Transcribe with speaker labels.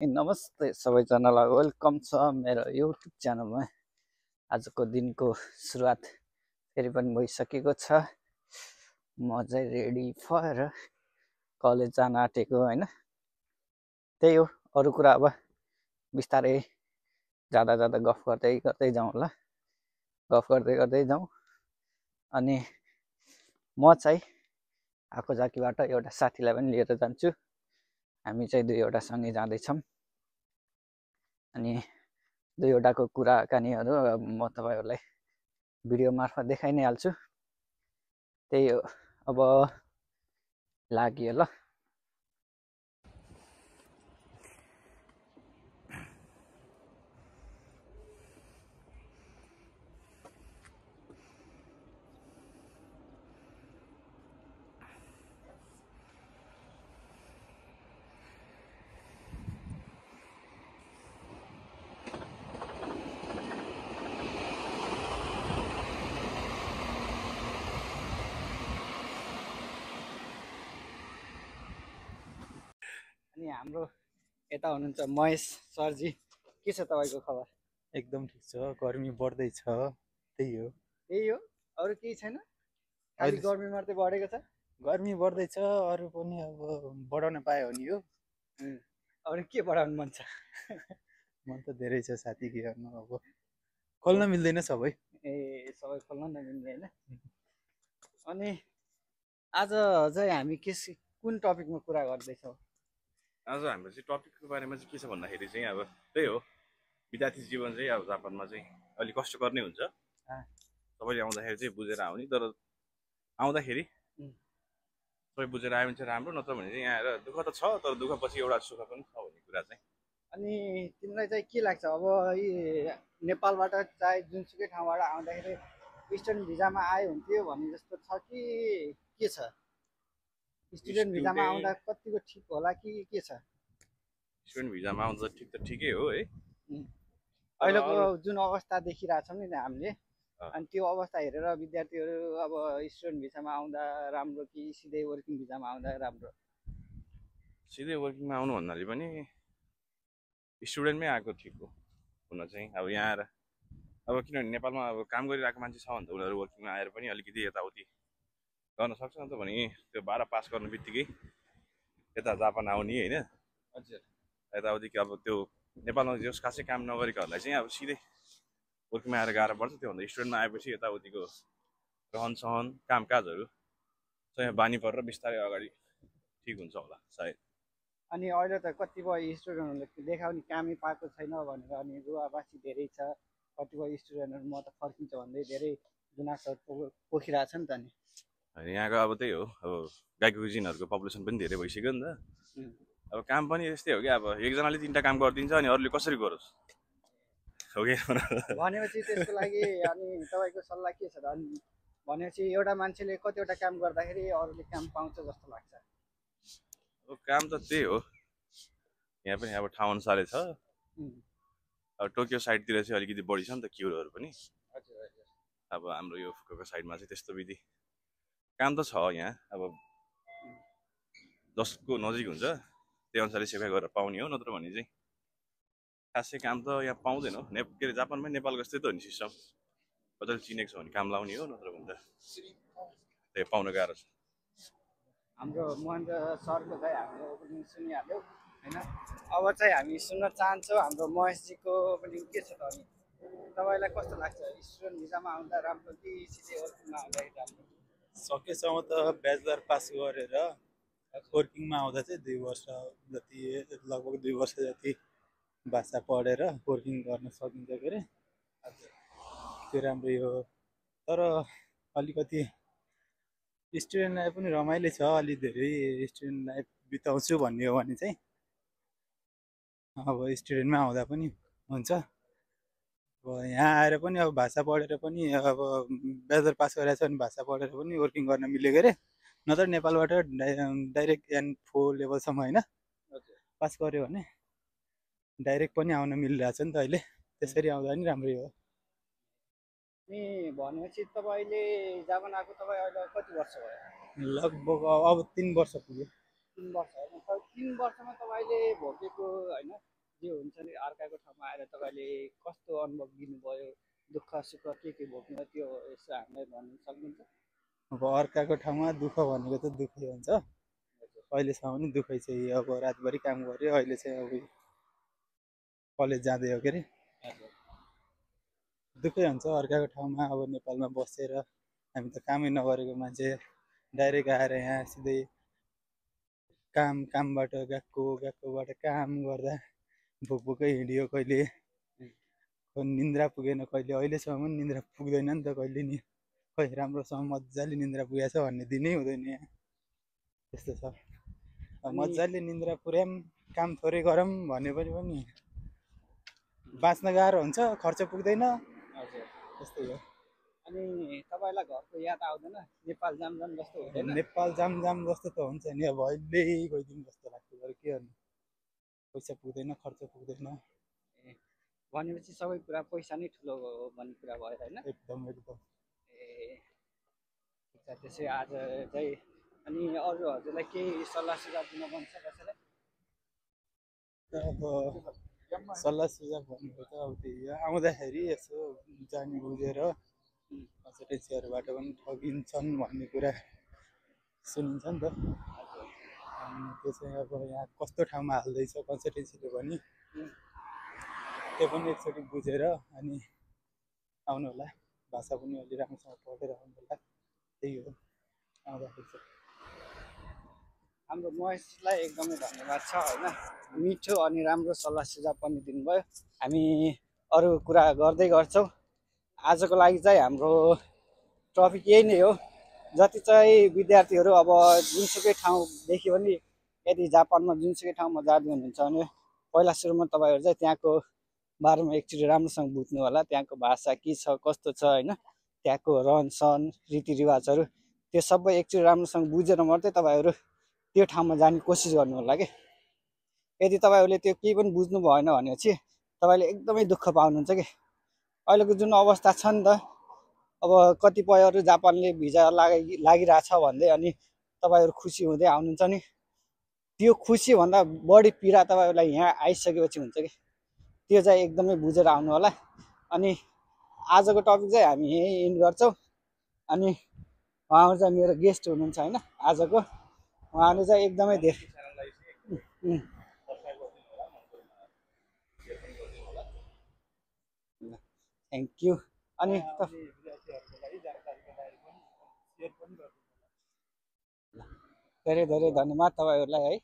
Speaker 1: नमस्ते सबैजनालाई वेलकम छ मेरो युट्युब च्यानलमा। आजको दिनको सुरुवात फेरि पनि भइसकेको छ। म चाहिँ रेडी भएर कलेज जान आँटेको होइन। त्यही हो, अरू कुरा अब बिस्तारै जाँदा जाँदा गफ गर्दै गर्दै जाउँ होला। गफ गर्दै गर्दै जाउँ। अनि म चाहिँ आएको जाकीबाट एउटा साथीलाई पनि लिएर जान्छु। हामी चाहिँ दुईवटा सँगै जाँदैछौँ। अनि दुईवटाको कुराकानीहरू म तपाईँहरूलाई भिडियो मार्फत देखाइ नै हाल्छु। त्यही हो, अब लाग्यो ल। अनि हाम्रो यता हुनुहुन्छ महेश सरजी। के छ तपाईँको खबर?
Speaker 2: एकदम ठिक छ। गर्मी बढ्दैछ, त्यही हो।
Speaker 1: त्यही हो, अरू केही छैन? खालि गर्मी मात्रै बढेको छ।
Speaker 2: गर्मी बढ्दैछ, अरू पनि अब बढाउन पायो भने हो।
Speaker 1: अरू के बढाउनु मन छ?
Speaker 2: मन त धेरै छ साथी, के गर्नु अब, खोल्न मिल्दैन सबै।
Speaker 1: सबै खोल्न नमिल्ने होइन। अनि आज चाहिँ हामी कुन टपिकमा कुरा गर्दैछौँ?
Speaker 3: आज हाम्रो चाहिँ टपिकको बारेमा चाहिँ के छ भन्दाखेरि चाहिँ अब त्यही हो, विद्यार्थी जीवन चाहिँ अब जापानमा चाहिँ अलिक कष्टकर नै हुन्छ। सबैले आउँदाखेरि चाहिँ बुझेर आउने, तर आउँदाखेरि सबै बुझेर आयो भने चाहिँ राम्रो, नत्र भने चाहिँ यहाँ आएर दुःख त छ, तर दुःख पछि एउटा सुख पनि छ भन्ने कुरा चाहिँ।
Speaker 1: अनि तिमीलाई चाहिँ के लाग्छ, अब यी नेपालबाट चाहे जुनसुकै ठाउँबाट आउँदाखेरि स्टुडेन्ट भिजामा आयो हुन्थ्यो भन्ने जस्तो छ कि के छ? स्टुडेन्ट भिजामा आउँदा कतिको ठिक होला कि के छ?
Speaker 3: स्टुडेन्ट भिजामा आउँदा ठिक त ठिकै हो है।
Speaker 1: अहिलेको जुन अवस्था देखिरहेछौँ नि हामीले, अनि त्यो अवस्था हेरेर विद्यार्थीहरू अब स्टुडेन्ट भिजामा आउँदा राम्रो कि सिधै वर्किङ भिजामा आउँदा राम्रो?
Speaker 3: सिधै वर्किङमा आउनु भन्नाले पनि स्टुडेन्टमै आएको ठिक हो हुन चाहिँ। अब यहाँ आएर अब किनभने नेपालमा अब काम गरिरहेको मान्छे छ भने त उनीहरू वर्किङमा आएर पनि अलिकति यताउति गर्न सक्छ नि त। भने त्यो 12 पास गर्नु बित्तिकै यता जापान आउने होइन।
Speaker 1: हजुर,
Speaker 3: यताउति अब त्यो नेपालमा जस खासै काम नगरेकोहरूलाई चाहिँ अब सिधै वर्किङमा आएर गाह्रो पर्छ। त्योभन्दा स्टुडेन्टमा आएपछि यताउतिको रहन सहन कामकाजहरू चाहिँ बानी परेर बिस्तारै अगाडि ठिक हुन्छ होला सायद।
Speaker 1: अनि अहिले त कतिपय स्टुडेन्टहरूले देखाउने कामै पाएको छैन भनेर अनि रुवाबासी धेरै छ। कतिपय स्टुडेन्टहरू म त फर्किन्छ भन्दै धेरै गुनासोहरू पोखिरहेछ नि त।
Speaker 3: नि यहाँको अब त्यही हो, अब गाइकुजिनहरूको पपुलेसन पनि धेरै भइसक्यो नि त। अब काम पनि यस्तै हो कि अब एकजनाले 3टा काम गरिदिन्छ अनि अरूले कसरी गरोस् हो कि
Speaker 1: भनेपछि त्यसको लागि अनि तपाईँको सल्लाह के छ त? अनि भनेपछि एउटा मान्छेले कतिवटा काम गर्दाखेरि अरूले काम पाउँछ जस्तो लाग्छ?
Speaker 3: अब काम त त्यही हो, यहाँ पनि अब ठाउँ अनुसारै छ। अब टोकियो साइडतिर चाहिँ अलिकति बढी छ नि त क्युरोहरू पनि। अब हाम्रो यो फुकुओका साइडमा चाहिँ त्यस्तो विधि काम त छ यहाँ। अब जसको नजिक हुन्छ त्यही अनुसारले सेवा गरेर पाउने हो, नत्र भने चाहिँ खासै काम त यहाँ पाउँदैनौँ। के अरे जापानमै नेपालको जस्तै त हो नि सिस्टम। कतिले चिनेको छ भने काम लाउने हो, नत्र भने त त्यही पाउन गाह्रो छ।
Speaker 1: हाम्रो महेन्द्र सरको चाहिँ हामीले ओपनिङ सुनिहाल्यौँ होइन। अब चाहिँ हामी सुन्न चाहन्छौँ हाम्रो महेशजीको पनि के छ त? अनि तपाईँलाई कस्तो लाग्छ, स्टुडेन्ट भिजामा आउँदा राम्रो कि सिधै वर्किङमा आउँदाखेरि राम्रो?
Speaker 2: सकेसम्म त ब्याचलर पास गरेर वर्किङमा आउँदा चाहिँ 2 वर्ष जति, लगभग 2 वर्ष जति भाषा पढेर वर्किङ गर्न सकिन्छ के अरे, त्यो राम्रै हो। तर अलिकति स्टुडेन्ट लाइफ पनि रमाइलो छ। अलि धेरै स्टुडेन्ट लाइफ बिताउँछु भन्ने हो भने चाहिँ अब स्टुडेन्टमा आउँदा पनि हुन्छ। अब यहाँ आएर पनि अब भाषा पढेर पनि अब ब्याचलर पास गरेर छ भने भाषा पढेर पनि वर्किङ गर्न मिलेको अरे। नत्र नेपालबाट डाइरेक्ट N4 लेभलसम्म होइन पास गऱ्यो भने डाइरेक्ट पनि आउन मिलिरहेछ नि त अहिले। त्यसरी आउँदा नि राम्रै हो।
Speaker 1: नि भनेपछि तपाईँले जापान आएको तपाईँ अहिले कति वर्ष भयो?
Speaker 2: लगभग अब 3 वर्ष पुग्यो।
Speaker 1: 3 वर्ष होइन, तर 3 वर्षमा तपाईँले भोगेको होइन जे हुन्छ नि अर्काको ठाउँमा आएर तपाईँले कस्तो अनुभव लिनुभयो, दुःख सुख के भोग्नुभयो त्यो यसो हामीलाई भन्न सक्नुहुन्छ?
Speaker 2: अब अर्काको ठाउँमा दुःख भनेको त दुःखै हुन्छ, अहिलेसम्म पनि दुःखै छ। अब रातभरि काम गऱ्यो, अहिले चाहिँ अब कलेज जाँदै हो के अरे, दुःखै हुन्छ अर्काको ठाउँमा। अब नेपालमा बसेर हामी त कामै नगरेको मान्छे, डाइरेक्ट आएर यहाँ सिधै कामबाट गएकोबाट काम गर्दा भोकै हिँडियो, कहिले निन्द्रा पुगेन, कहिले अहिलेसम्म पनि निन्द्रा पुग्दैन नि त कहिले नि, खै राम्रोसँग मजाले निन्द्रा पुगेछ भन्ने दिनै हुँदैन यहाँ, त्यस्तो छ। मजाले निन्द्रा पुर्याम, काम थोरै गरौँ भने पनि बाँच्न गाह्रो हुन्छ, खर्च पुग्दैन, त्यस्तै हो।
Speaker 1: अनि तपाईँलाई घरको याद आउँदैन? नेपाल जाम जस्तो हुँदैन?
Speaker 2: नेपाल जाम जस्तो त हुन्छ नि, अब अहिले गइदिउँ जस्तो लाग्छ, तर के गर्नु, पैसा पुग्दैन, खर्च पुग्दैन।
Speaker 1: भनेपछि सबै कुरा पैसा नै ठुलो हो भन्ने कुरा भयो होइन?
Speaker 2: एकदम
Speaker 1: ए त्यसै आज चाहिँ अनि अरू हजुरलाई केही सल्लाह सुझाव दिन मन छ कसैलाई?
Speaker 2: अब सल्लाह सुझाव भनेको त अब त्यही हो, आउँदाखेरि यसो जानी बुझेर कन्सल्टेन्सीहरूबाट पनि ठगिन्छन् भन्ने कुरा सुनिन्छ नि त। अनि त्यो चाहिँ अब यहाँ कस्तो ठाउँमा हाल्दैछ कन्सल्टेन्सीले पनि त्यो पनि एकचोटि बुझेर अनि आउनु होला, भाषा पनि अलि राम्रोसँग पढेर आउनु होला, त्यही हो आउँदाखेरि चाहिँ।
Speaker 1: हाम्रो महेशलाई एकदमै धन्यवाद छ होइन, मिठो अनि राम्रो सल्लाह सुझाव पनि दिनुभयो। हामी अरू कुरा गर्दै गर्छौँ। आजको लागि चाहिँ हाम्रो टपिक यही नै हो। जति चाहिँ विद्यार्थीहरू अब जुनसुकै ठाउँदेखि पनि यदि जापानमा जुनसुकै ठाउँमा जाँदै हुनुहुन्छ भने पहिला सुरुमा तपाईँहरू चाहिँ त्यहाँको बारेमा एकचोटि राम्रोसँग बुझ्नु होला, त्यहाँको भाषा के छ कस्तो छ होइन, त्यहाँको रहनसहन रीतिरिवाजहरू त्यो सबै एकचोटि राम्रोसँग बुझेर मात्रै तपाईँहरू त्यो ठाउँमा जाने कोसिस गर्नु होला कि। यदि तपाईँहरूले त्यो केही पनि बुझ्नु भएन भनेपछि तपाईँले एकदमै दुःख पाउनुहुन्छ कि। अहिलेको जुन अवस्था छ नि त, अब कतिपयहरू जापानले भिजा लागिरहेछ भन्दै अनि तपाईँहरू खुसी हुँदै आउनुहुन्छ नि, त्यो खुसीभन्दा बढी पीडा तपाईँहरूलाई यहाँ आइसकेपछि हुन्छ कि। त्यो चाहिँ एकदमै बुझेर आउनु होला। अनि आजको टपिक चाहिँ हामी यहीँ इन्ड गर्छौँ। अनि उहाँहरू चाहिँ मेरो गेस्ट हुनुहुन्छ होइन आजको, उहाँले चाहिँ एकदमै धेरै थ्याङ्क यू। अनि धेरै धेरै धन्यवाद तपाईँहरूलाई है।